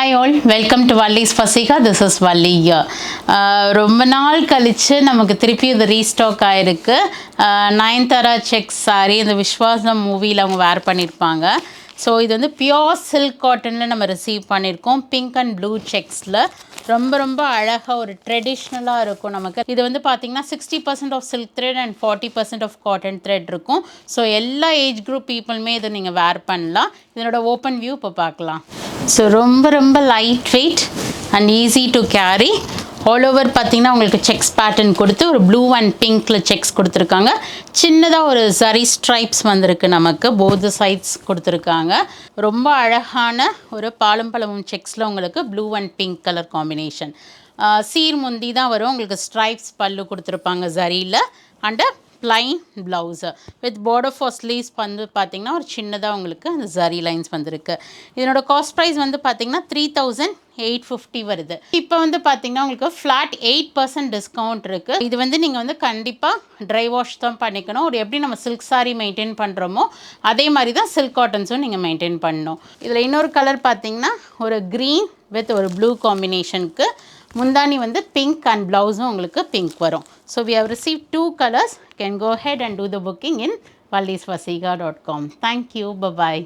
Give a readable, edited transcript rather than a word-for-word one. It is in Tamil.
Hi all, welcome to Valli's Fasika. This is Valli here. ரொம்ப நாள் கழிச்சு நமக்கு திருப்பி இது ரீஸ்டாக் ஆயிருக்கு. நயன்தாரா செக்ஸ் சாரி இந்த விஸ்வாசம் மூவியில் அவங்க வேர் பண்ணியிருப்பாங்க. ஸோ இது வந்து பியோர் சில்க் காட்டனில் நம்ம ரிசீவ் பண்ணியிருக்கோம். பிங்க் அண்ட் ப்ளூ செக்ஸில் ரொம்ப அழகாக ஒரு ட்ரெடிஷ்னலாக இருக்கும் நமக்கு. இது வந்து பார்த்திங்கன்னா 60% of silk thread and 40% of cotton thread இருக்கும். ஸோ எல்லா ஏஜ் குரூப் பீப்புளுமே இதை நீங்கள் வேர் பண்ணலாம். இதனோட ஓப்பன் வியூ இப்போ பார்க்கலாம். ஸோ ரொம்ப light weight and easy to carry. All over பார்த்தீங்கன்னா உங்களுக்கு செக்ஸ் பேட்டர்ன் கொடுத்து ஒரு ப்ளூ அண்ட் பிங்க்கில் செக்ஸ் கொடுத்துருக்காங்க. சின்னதாக ஒரு சரி ஸ்ட்ரைப்ஸ் வந்திருக்கு நமக்கு. போத் சைட்ஸ் கொடுத்துருக்காங்க. ரொம்ப அழகான ஒரு பாலும் பழமும் செக்ஸில் உங்களுக்கு blue and pink colour combination. சீர் முந்தி தான் வரும். உங்களுக்கு ஸ்ட்ரைப்ஸ் பல்லு கொடுத்துருப்பாங்க சரியில். And plain blouse with border for sleeves வந்து பார்த்திங்கன்னா ஒரு சின்னதாக உங்களுக்கு அந்த ஜரி லைன்ஸ் வந்திருக்கு. இதனோட காஸ்ட் ப்ரைஸ் வந்து பார்த்திங்கன்னா 3850 வருது. இப்போ வந்து பார்த்திங்கன்னா உங்களுக்கு ஃப்ளாட் 8% டிஸ்கவுண்ட் இருக்குது. இது வந்து நீங்கள் வந்து கண்டிப்பாக ட்ரை வாஷ் தான் பண்ணிக்கணும். ஒரு எப்படி நம்ம சில்க் சாரி மெயின்டைன் பண்ணுறோமோ அதே மாதிரி தான் சில்க் காட்டன்ஸும் நீங்கள் மெயின்டைன் பண்ணணும். இதில் இன்னொரு கலர் பார்த்திங்கன்னா ஒரு க்ரீன் வித் ஒரு ப்ளூ காம்பினேஷனுக்கு முந்தானி வந்து பிங்க் அண்ட் ப்ளவுஸும் உங்களுக்கு பிங்க் வரும். So we have received 2 colors. You can go ahead and do the booking in vallisfasika.com. Thank you. Bye-bye.